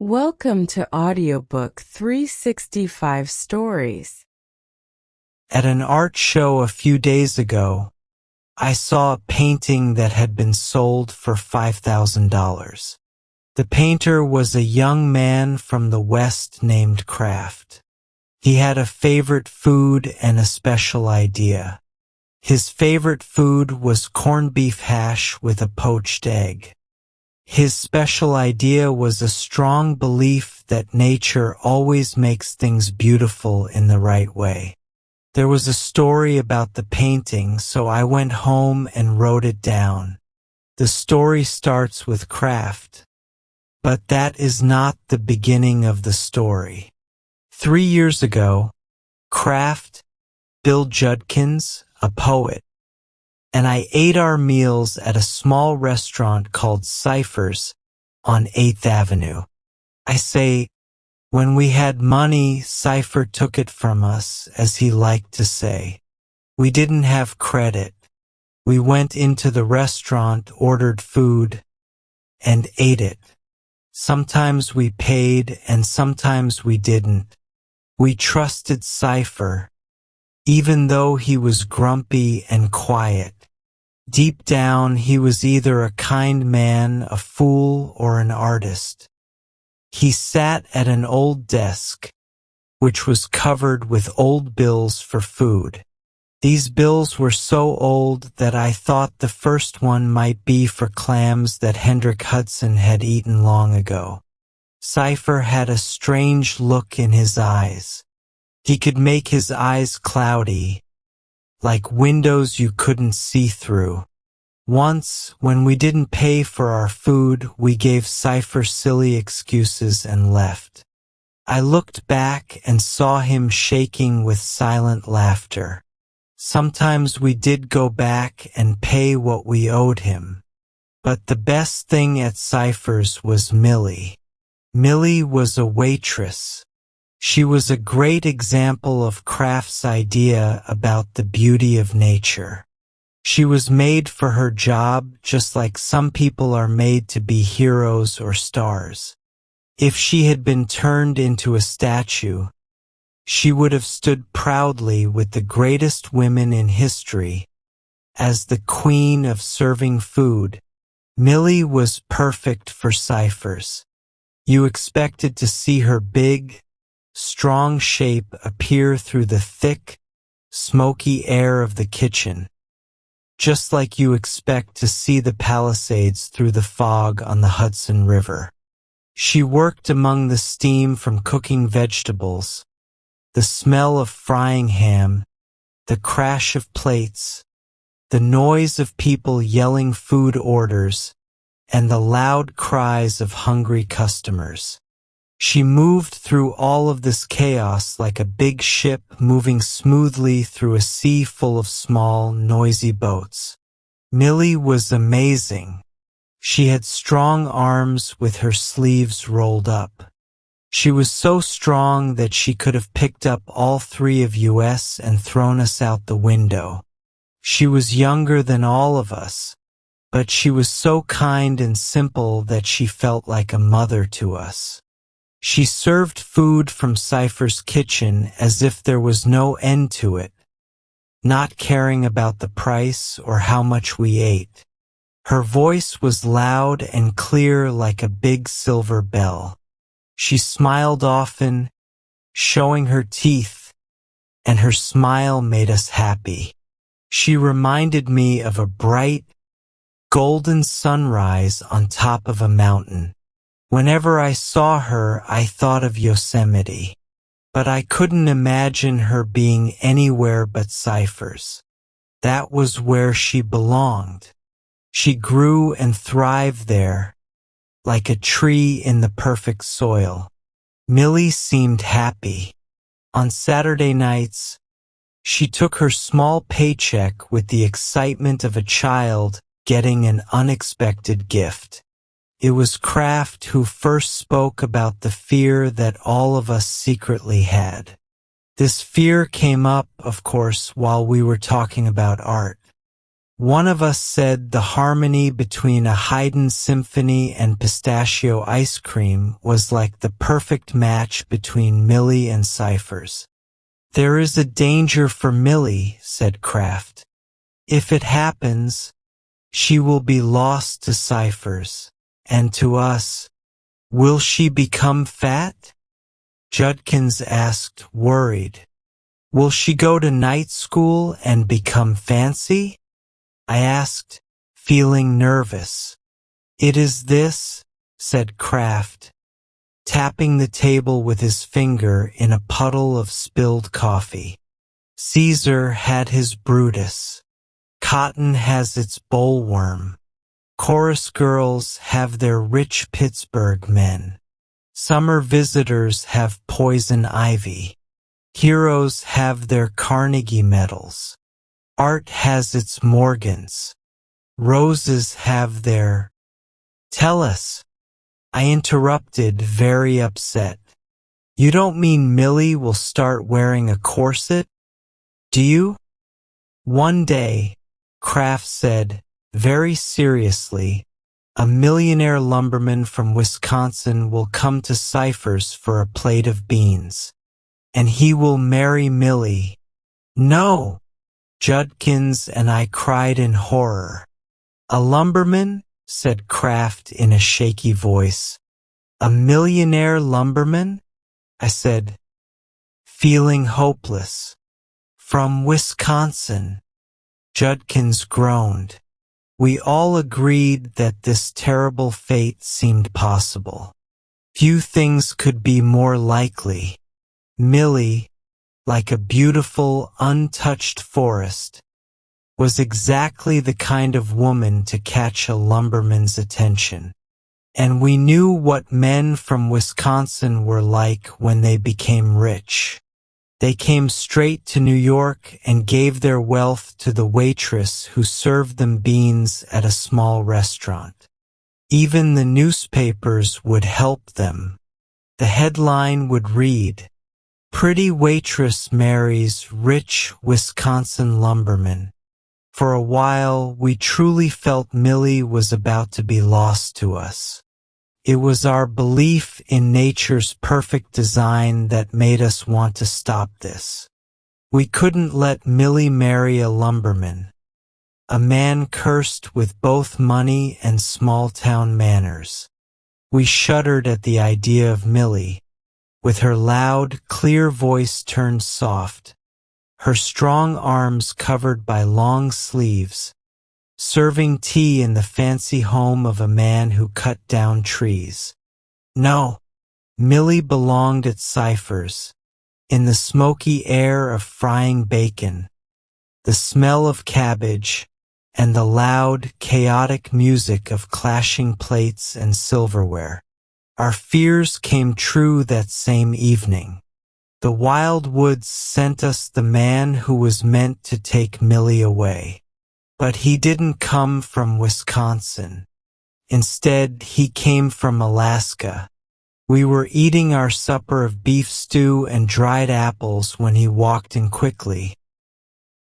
Welcome to Audiobook 365 Stories. At an art show a few days ago, I saw a painting that had been sold for $5,000. The painter was a young man from the West named Kraft. He had a favorite food and a special idea. His favorite food was corned beef hash with a poached egg. His special idea was a strong belief that nature always makes things beautiful in the right way. There was a story about the painting, so I went home and wrote it down. The story starts with Kraft, but that is not the beginning of the story. 3 years ago, Kraft, Bill Judkins, a poet, and I ate our meals at a small restaurant called Cypher's on 8th Avenue. I say, when we had money, Cypher took it from us, as he liked to say. We didn't have credit. We went into the restaurant, ordered food, and ate it. Sometimes we paid, and sometimes we didn't. We trusted Cypher, even though he was grumpy and quiet. Deep down, he was either a kind man, a fool, or an artist. He sat at an old desk, which was covered with old bills for food. These bills were so old that I thought the first one might be for clams that Hendrik Hudson had eaten long ago. Cypher had a strange look in his eyes. He could make his eyes cloudy, like windows you couldn't see through. Once, when we didn't pay for our food, we gave Cypher silly excuses and left. I looked back and saw him shaking with silent laughter. Sometimes we did go back and pay what we owed him. But the best thing at Cypher's was Millie. Millie was a waitress. She was a great example of Kraft's idea about the beauty of nature. She was made for her job, just like some people are made to be heroes or stars. If she had been turned into a statue, she would have stood proudly with the greatest women in history. As the queen of serving food, Millie was perfect for Cypher's. You expected to see her big, strong shape appear through the thick, smoky air of the kitchen, just like you expect to see the Palisades through the fog on the Hudson River. She worked among the steam from cooking vegetables, the smell of frying ham, the crash of plates, the noise of people yelling food orders, and the loud cries of hungry customers. She moved through all of this chaos like a big ship moving smoothly through a sea full of small, noisy boats. Millie was amazing. She had strong arms with her sleeves rolled up. She was so strong that she could have picked up all three of us and thrown us out the window. She was younger than all of us, but she was so kind and simple that she felt like a mother to us. She served food from Cypher's kitchen as if there was no end to it, not caring about the price or how much we ate. Her voice was loud and clear like a big silver bell. She smiled often, showing her teeth, and her smile made us happy. She reminded me of a bright, golden sunrise on top of a mountain. Whenever I saw her, I thought of Yosemite, but I couldn't imagine her being anywhere but Cypher's. That was where she belonged. She grew and thrived there, like a tree in the perfect soil. Millie seemed happy. On Saturday nights, she took her small paycheck with the excitement of a child getting an unexpected gift. It was Kraft who first spoke about the fear that all of us secretly had. This fear came up, of course, while we were talking about art. One of us said the harmony between a Haydn symphony and pistachio ice cream was like the perfect match between Millie and Cyphers. There is a danger for Millie, said Kraft. If it happens, she will be lost to Cyphers, and to us. Will she become fat? Judkins asked, worried. Will she go to night school and become fancy? I asked, feeling nervous. It is this, said Kraft, tapping the table with his finger in a puddle of spilled coffee. Caesar had his Brutus. Cotton has its bollworm. Chorus girls have their rich Pittsburgh men. Summer visitors have poison ivy. Heroes have their Carnegie medals. Art has its Morgans. Roses have their... Tell us, I interrupted, very upset. You don't mean Millie will start wearing a corset? Do you? One day, Kraft said, very seriously, a millionaire lumberman from Wisconsin will come to Cyphers for a plate of beans. And he will marry Millie. No! Judkins and I cried in horror. A lumberman? Said Kraft in a shaky voice. A millionaire lumberman? I said, feeling hopeless. From Wisconsin. Judkins groaned. We all agreed that this terrible fate seemed possible. Few things could be more likely. Millie, like a beautiful, untouched forest, was exactly the kind of woman to catch a lumberman's attention. And we knew what men from Wisconsin were like when they became rich. They came straight to New York and gave their wealth to the waitress who served them beans at a small restaurant. Even the newspapers would help them. The headline would read, Pretty Waitress Marries Rich Wisconsin Lumberman. For a while, we truly felt Millie was about to be lost to us. It was our belief in nature's perfect design that made us want to stop this. We couldn't let Millie marry a lumberman, a man cursed with both money and small-town manners. We shuddered at the idea of Millie, with her loud, clear voice turned soft, her strong arms covered by long sleeves, serving tea in the fancy home of a man who cut down trees. No, Millie belonged at Cyphers, in the smoky air of frying bacon, the smell of cabbage, and the loud, chaotic music of clashing plates and silverware. Our fears came true that same evening. The wild woods sent us the man who was meant to take Millie away. But he didn't come from Wisconsin. Instead, he came from Alaska. We were eating our supper of beef stew and dried apples when he walked in quickly,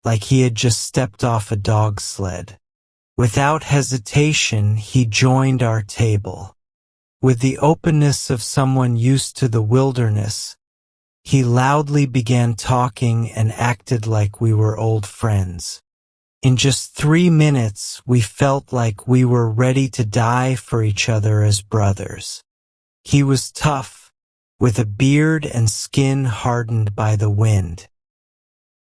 like he had just stepped off a dog sled. Without hesitation, he joined our table. With the openness of someone used to the wilderness, he loudly began talking and acted like we were old friends. In just 3 minutes, we felt like we were ready to die for each other as brothers. He was tough, with a beard and skin hardened by the wind.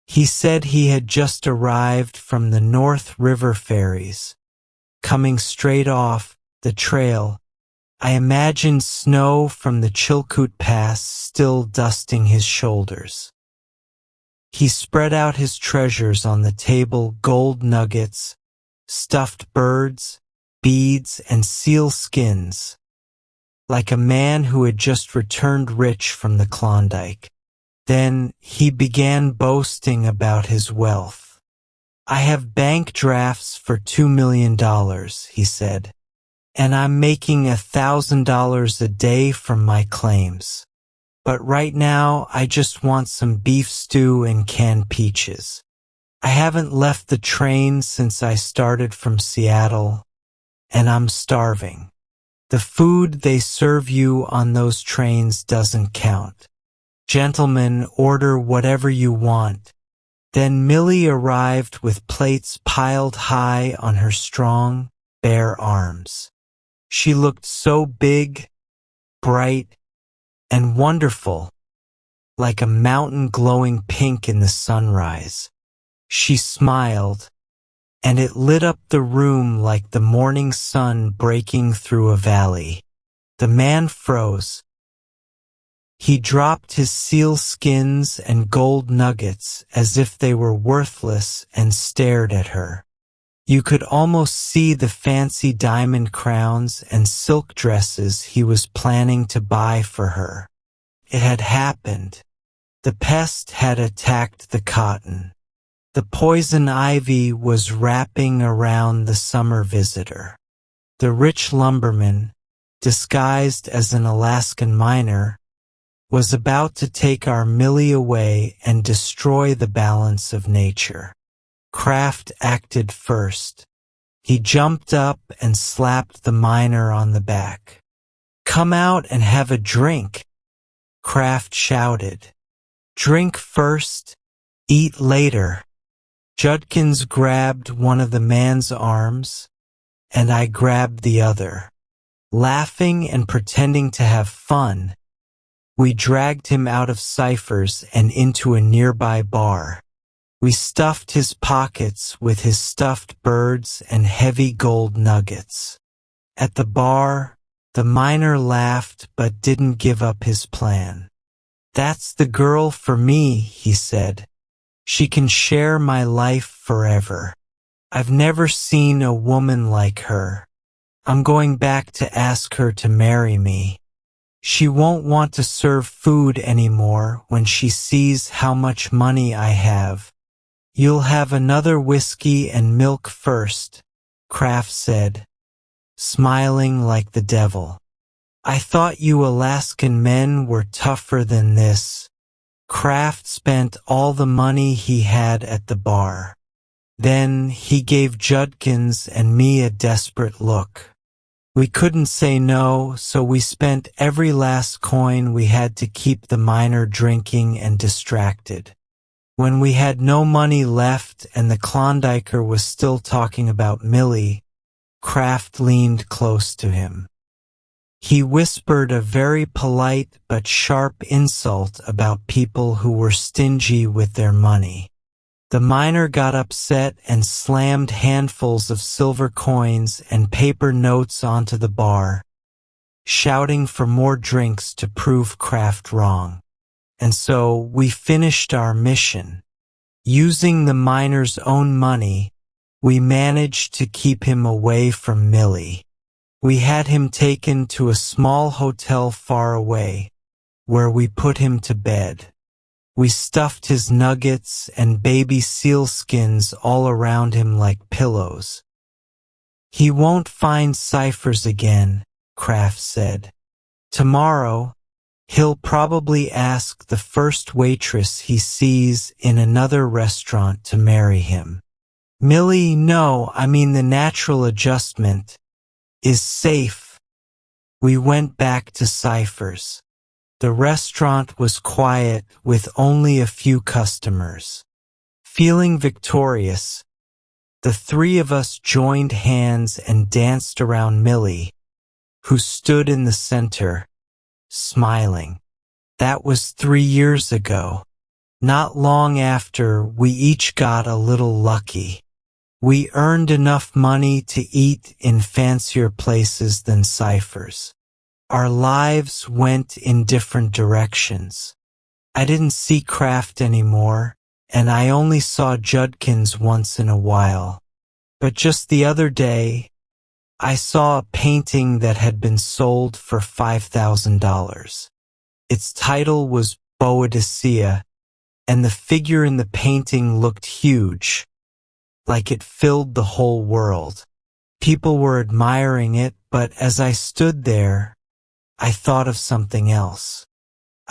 He said he had just arrived from the North River ferries. Coming straight off the trail, I imagined snow from the Chilkoot Pass still dusting his shoulders. He spread out his treasures on the table, gold nuggets, stuffed birds, beads, and seal skins, like a man who had just returned rich from the Klondike. Then he began boasting about his wealth. I have bank drafts for $2 million, he said, and I'm making $1,000 a day from my claims. But right now, I just want some beef stew and canned peaches. I haven't left the train since I started from Seattle, and I'm starving. The food they serve you on those trains doesn't count. Gentlemen, order whatever you want. Then Millie arrived with plates piled high on her strong, bare arms. She looked so big, bright, and wonderful, like a mountain glowing pink in the sunrise. She smiled, and it lit up the room like the morning sun breaking through a valley. The man froze. He dropped his seal skins and gold nuggets as if they were worthless and stared at her. You could almost see the fancy diamond crowns and silk dresses he was planning to buy for her. It had happened. The pest had attacked the cotton. The poison ivy was wrapping around the summer visitor. The rich lumberman, disguised as an Alaskan miner, was about to take our Millie away and destroy the balance of nature. Kraft acted first. He jumped up and slapped the miner on the back. "Come out and have a drink," Kraft shouted. "Drink first, eat later." Judkins grabbed one of the man's arms, and I grabbed the other. Laughing and pretending to have fun, we dragged him out of Cypher's and into a nearby bar. We stuffed his pockets with his stuffed birds and heavy gold nuggets. At the bar, the miner laughed but didn't give up his plan. "That's the girl for me," he said. "She can share my life forever. I've never seen a woman like her. I'm going back to ask her to marry me. She won't want to serve food anymore when she sees how much money I have." "You'll have another whiskey and milk first," Kraft said, smiling like the devil. "I thought you Alaskan men were tougher than this." Kraft spent all the money he had at the bar. Then he gave Judkins and me a desperate look. We couldn't say no, so we spent every last coin we had to keep the miner drinking and distracted. When we had no money left and the Klondiker was still talking about Millie, Kraft leaned close to him. He whispered a very polite but sharp insult about people who were stingy with their money. The miner got upset and slammed handfuls of silver coins and paper notes onto the bar, shouting for more drinks to prove Kraft wrong. And so we finished our mission. Using the miner's own money, we managed to keep him away from Millie. We had him taken to a small hotel far away, where we put him to bed. We stuffed his nuggets and baby sealskins all around him like pillows. "He won't find Cypher's again," Kraft said. "Tomorrow, he'll probably ask the first waitress he sees in another restaurant to marry him. Millie, no, I mean the natural adjustment, is safe." We went back to Cypher's. The restaurant was quiet with only a few customers. Feeling victorious, the three of us joined hands and danced around Millie, who stood in the center, smiling. That was 3 years ago. Not long after, we each got a little lucky. We earned enough money to eat in fancier places than Cypher's. Our lives went in different directions. I didn't see Kraft anymore, and I only saw Judkins once in a while. But just the other day, I saw a painting that had been sold for $5,000. Its title was Boadicea, and the figure in the painting looked huge, like it filled the whole world. People were admiring it, but as I stood there, I thought of something else.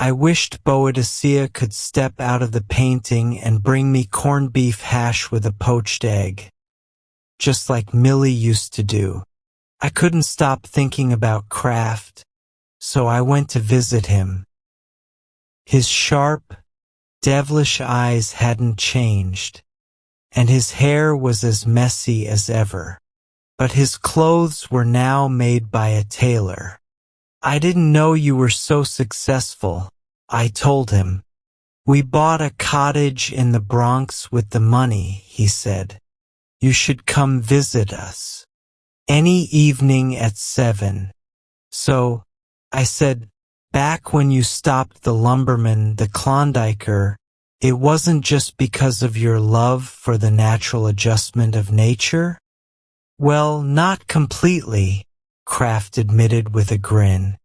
I wished Boadicea could step out of the painting and bring me corned beef hash with a poached egg, just like Millie used to do. I couldn't stop thinking about Kraft, so I went to visit him. His sharp, devilish eyes hadn't changed, and his hair was as messy as ever. But his clothes were now made by a tailor. I didn't know you were so successful, I told him. We bought a cottage in the Bronx with the money, he said. You should come visit us. Any evening at 7. So, I said, back when you stopped the lumberman, the Klondiker, it wasn't just because of your love for the natural adjustment of nature? Well, not completely, Kraft admitted with a grin.